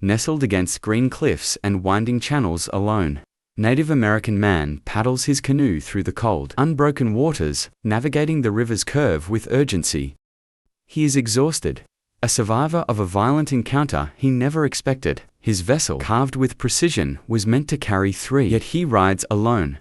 nestled against green cliffs and winding channels alone. Native American man paddles his canoe through the cold, unbroken waters, navigating the river's curve with urgency. He is exhausted, a survivor of a violent encounter he never expected. His vessel, carved with precision, was meant to carry 3, yet he rides alone.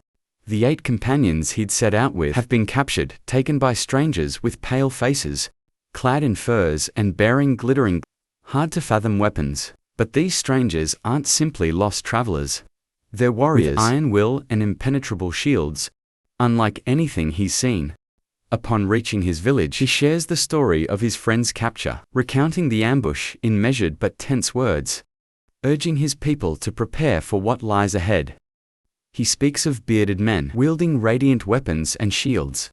The 8 companions he'd set out with have been captured, taken by strangers with pale faces, clad in furs and bearing glittering, hard-to-fathom weapons. But these strangers aren't simply lost travelers. They're warriors with iron will and impenetrable shields, unlike anything he's seen. Upon reaching his village, he shares the story of his friend's capture, recounting the ambush in measured but tense words, urging his people to prepare for what lies ahead. He speaks of bearded men wielding radiant weapons and shields.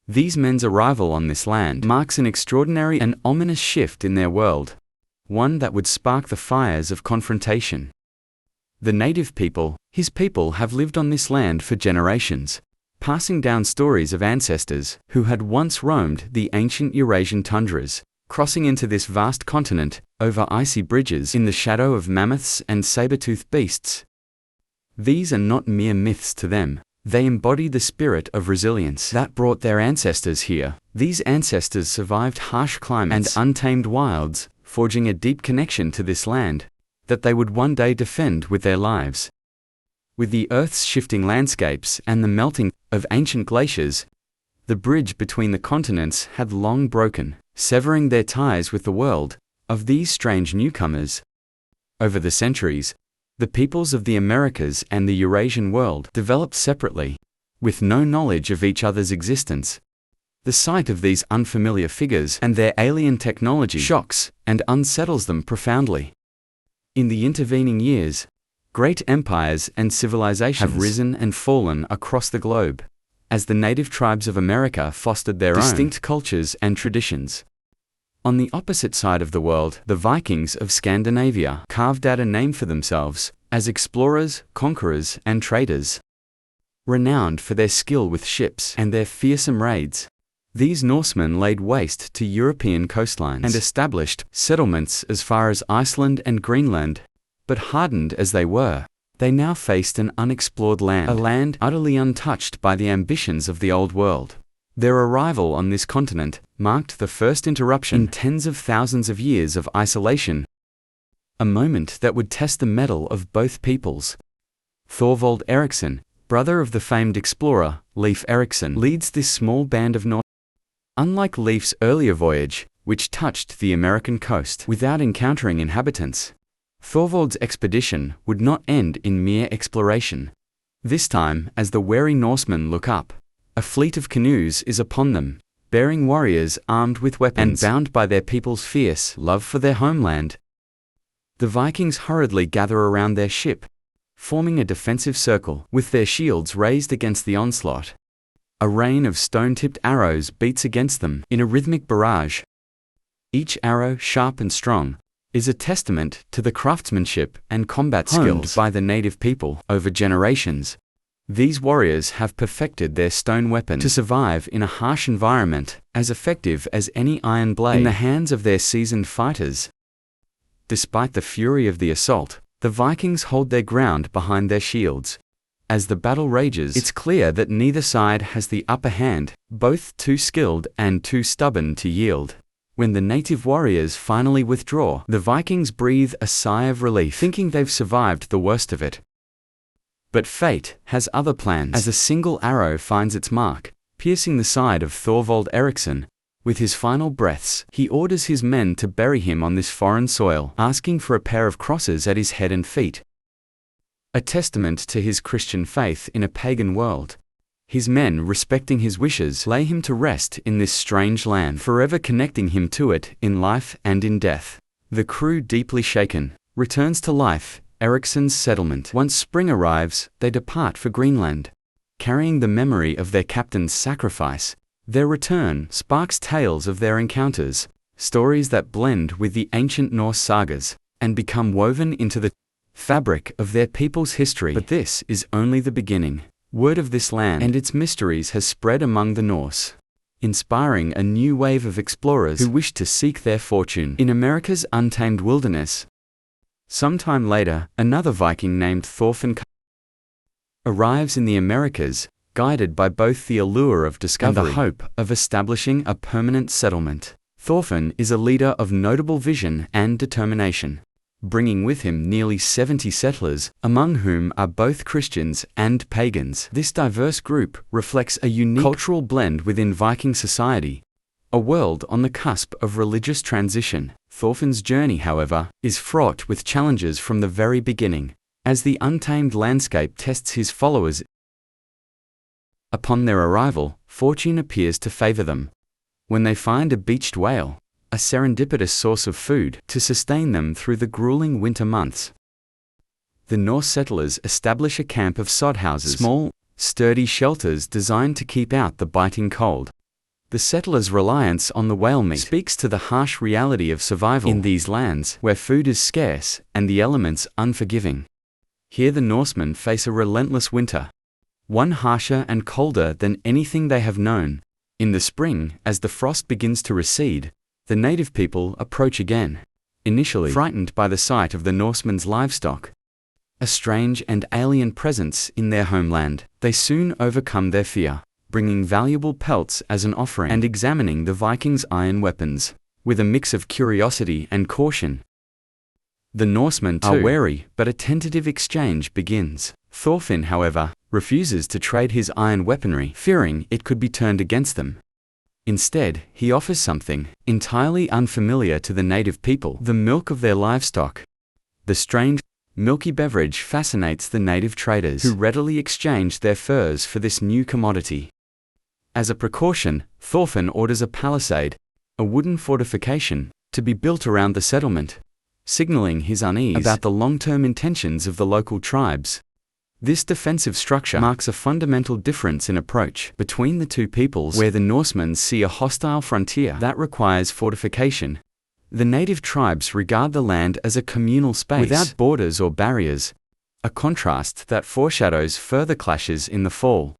These men's arrival on this land marks an extraordinary and ominous shift in their world, one that would spark the fires of confrontation. The native people, his people, have lived on this land for generations, passing down stories of ancestors who had once roamed the ancient Eurasian tundras, crossing into this vast continent over icy bridges in the shadow of mammoths and saber-toothed beasts. These are not mere myths to them. They embody the spirit of resilience that brought their ancestors here. These ancestors survived harsh climates and untamed wilds, forging a deep connection to this land that they would one day defend with their lives. With the Earth's shifting landscapes and the melting of ancient glaciers, the bridge between the continents had long broken, severing their ties with the world of these strange newcomers. Over the centuries, the peoples of the Americas and the Eurasian world developed separately, with no knowledge of each other's existence. The sight of these unfamiliar figures and their alien technology shocks and unsettles them profoundly. In the intervening years, great empires and civilizations have risen and fallen across the globe, as the native tribes of America fostered their distinct cultures and traditions. On the opposite side of the world, the Vikings of Scandinavia carved out a name for themselves as explorers, conquerors, and traders. Renowned for their skill with ships and their fearsome raids, these Norsemen laid waste to European coastlines and established settlements as far as Iceland and Greenland. But hardened as they were, they now faced an unexplored land, a land utterly untouched by the ambitions of the Old World. Their arrival on this continent marked the first interruption in tens of thousands of years of isolation, a moment that would test the mettle of both peoples. Thorvald Eriksson, brother of the famed explorer Leif Erikson, leads this small band of Norse. Unlike Leif's earlier voyage, which touched the American coast without encountering inhabitants, Thorvald's expedition would not end in mere exploration. This time, as the wary Norsemen look up, a fleet of canoes is upon them, bearing warriors armed with weapons and bound by their people's fierce love for their homeland. The Vikings hurriedly gather around their ship, forming a defensive circle with their shields raised against the onslaught. A rain of stone-tipped arrows beats against them in a rhythmic barrage. Each arrow, sharp and strong, is a testament to the craftsmanship and combat skills by the native people over generations. These warriors have perfected their stone weapons to survive in a harsh environment, as effective as any iron blade in the hands of their seasoned fighters. Despite the fury of the assault, the Vikings hold their ground behind their shields. As the battle rages, it's clear that neither side has the upper hand, both too skilled and too stubborn to yield. When the native warriors finally withdraw, the Vikings breathe a sigh of relief, thinking they've survived the worst of it. But fate has other plans. As a single arrow finds its mark, piercing the side of Thorvald Eriksson, with his final breaths, he orders his men to bury him on this foreign soil, asking for a pair of crosses at his head and feet. A testament to his Christian faith in a pagan world. His men, respecting his wishes, lay him to rest in this strange land, forever connecting him to it in life and in death. The crew, deeply shaken, returns to life, Eriksson's settlement. Once spring arrives, they depart for Greenland, carrying the memory of their captain's sacrifice. Their return sparks tales of their encounters, stories that blend with the ancient Norse sagas and become woven into the fabric of their people's history. But this is only the beginning. Word of this land and its mysteries has spread among the Norse, inspiring a new wave of explorers who wish to seek their fortune in America's untamed wilderness. Sometime later, another Viking named Thorfinn arrives in the Americas, guided by both the allure of discovery and the hope of establishing a permanent settlement. Thorfinn is a leader of notable vision and determination, bringing with him nearly 70 settlers, among whom are both Christians and pagans. This diverse group reflects a unique cultural blend within Viking society, a world on the cusp of religious transition. Thorfinn's journey, however, is fraught with challenges from the very beginning, as the untamed landscape tests his followers. Upon their arrival, fortune appears to favor them, when they find a beached whale, a serendipitous source of food to sustain them through the grueling winter months. The Norse settlers establish a camp of sod houses, small, sturdy shelters designed to keep out the biting cold. The settlers' reliance on the whale meat speaks to the harsh reality of survival in these lands where food is scarce and the elements unforgiving. Here the Norsemen face a relentless winter, one harsher and colder than anything they have known. In the spring, as the frost begins to recede, the native people approach again, initially frightened by the sight of the Norsemen's livestock, a strange and alien presence in their homeland. They soon overcome their fear, bringing valuable pelts as an offering and examining the Vikings' iron weapons, with a mix of curiosity and caution. The Norsemen too are wary, but a tentative exchange begins. Thorfinn, however, refuses to trade his iron weaponry, fearing it could be turned against them. Instead, he offers something entirely unfamiliar to the native people: the milk of their livestock. The strange, milky beverage fascinates the native traders, who readily exchange their furs for this new commodity. As a precaution, Thorfinn orders a palisade, a wooden fortification, to be built around the settlement, signaling his unease about the long-term intentions of the local tribes. This defensive structure marks a fundamental difference in approach between the two peoples. Where the Norsemen see a hostile frontier that requires fortification, the native tribes regard the land as a communal space without borders or barriers, a contrast that foreshadows further clashes in the fall.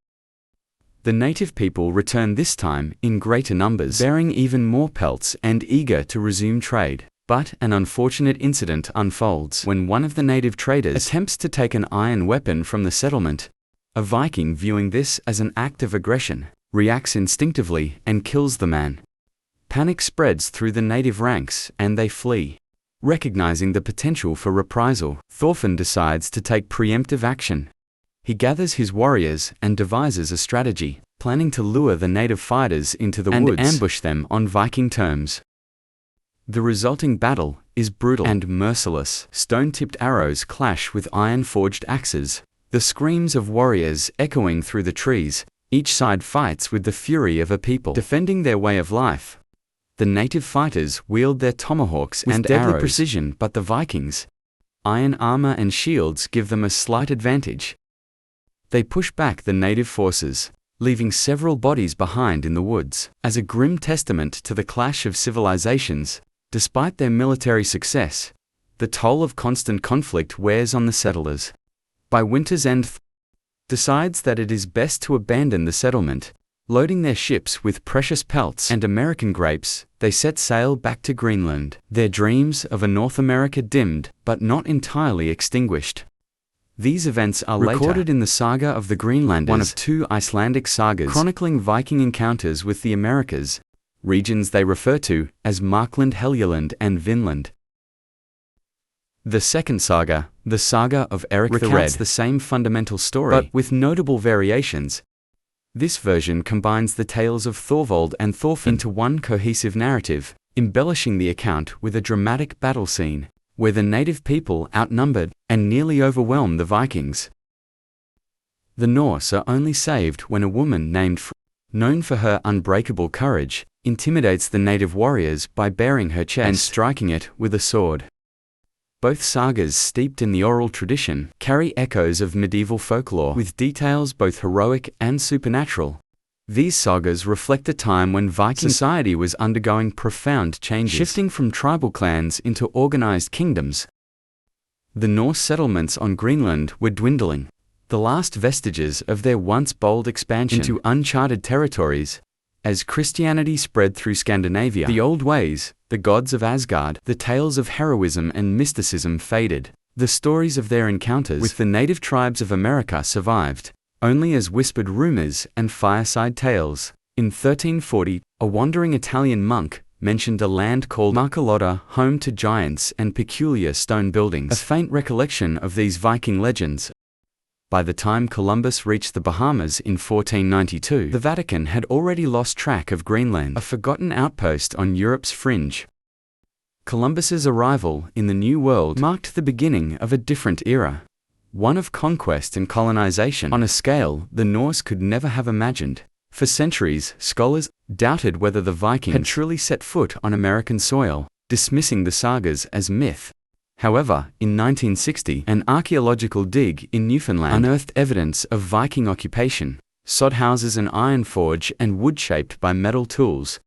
The native people return this time in greater numbers, bearing even more pelts and eager to resume trade. But an unfortunate incident unfolds when one of the native traders attempts to take an iron weapon from the settlement. A Viking, viewing this as an act of aggression, reacts instinctively and kills the man. Panic spreads through the native ranks and they flee. Recognizing the potential for reprisal, Thorfinn decides to take preemptive action. He gathers his warriors and devises a strategy, planning to lure the native fighters into the woods and ambush them on Viking terms. The resulting battle is brutal and merciless. Stone-tipped arrows clash with iron-forged axes, the screams of warriors echoing through the trees. Each side fights with the fury of a people defending their way of life. The native fighters wield their tomahawks with deadly arrows, precision, but the Vikings' iron armor and shields give them a slight advantage. They push back the native forces, leaving several bodies behind in the woods. As a grim testament to the clash of civilizations, despite their military success, the toll of constant conflict wears on the settlers. By winter's end, decides that it is best to abandon the settlement. Loading their ships with precious pelts and American grapes, they set sail back to Greenland. Their dreams of a North America dimmed, but not entirely extinguished. These events are recorded in the Saga of the Greenlanders, one of two Icelandic sagas chronicling Viking encounters with the Americas, regions they refer to as Markland, Helgeland, and Vinland. The second saga, the Saga of Eric the Red, recounts the same fundamental story, but with notable variations. This version combines the tales of Thorvald and Thorfinn into one cohesive narrative, embellishing the account with a dramatic battle scene, where the native people outnumbered and nearly overwhelm the Vikings. The Norse are only saved when a woman named known for her unbreakable courage, intimidates the native warriors by baring her chest and striking it with a sword. Both sagas, steeped in the oral tradition, carry echoes of medieval folklore, with details both heroic and supernatural. These sagas reflect a time when Viking society was undergoing profound changes, shifting from tribal clans into organized kingdoms. The Norse settlements on Greenland were dwindling, the last vestiges of their once bold expansion into uncharted territories. As Christianity spread through Scandinavia, the old ways, the gods of Asgard, the tales of heroism and mysticism faded. The stories of their encounters with the native tribes of America survived, only as whispered rumors and fireside tales. In 1340, a wandering Italian monk mentioned a land called Marcalotta, home to giants and peculiar stone buildings, a faint recollection of these Viking legends. By the time Columbus reached the Bahamas in 1492, the Vatican had already lost track of Greenland, a forgotten outpost on Europe's fringe. Columbus's arrival in the New World marked the beginning of a different era, one of conquest and colonization on a scale the Norse could never have imagined. For centuries, scholars doubted whether the Vikings had truly set foot on American soil, dismissing the sagas as myth. However, in 1960, an archaeological dig in Newfoundland unearthed evidence of Viking occupation, sod houses, an iron forge, and wood shaped by metal tools,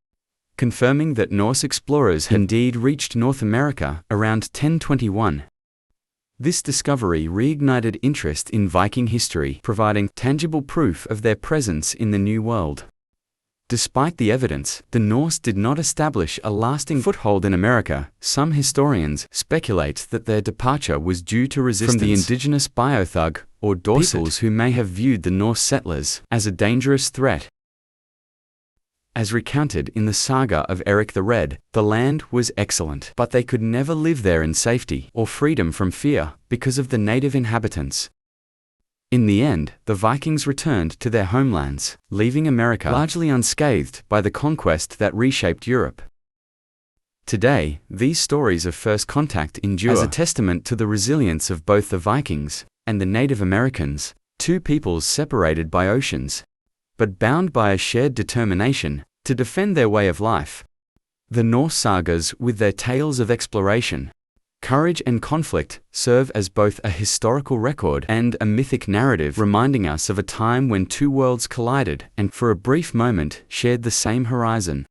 confirming that Norse explorers had indeed reached North America around 1021. This discovery reignited interest in Viking history, providing tangible proof of their presence in the New World. Despite the evidence, the Norse did not establish a lasting foothold in America. Some historians speculate that their departure was due to resistance from the indigenous Biothug, or Dorset, peoples who may have viewed the Norse settlers as a dangerous threat. As recounted in the saga of Eric the Red, the land was excellent, but they could never live there in safety or freedom from fear because of the native inhabitants. In the end, the Vikings returned to their homelands, leaving America largely unscathed by the conquest that reshaped Europe. Today, these stories of first contact endure as a testament to the resilience of both the Vikings and the Native Americans, two peoples separated by oceans, but bound by a shared determination to defend their way of life. The Norse sagas, with their tales of exploration, courage, and conflict, serve as both a historical record and a mythic narrative, reminding us of a time when two worlds collided and, for a brief moment, shared the same horizon.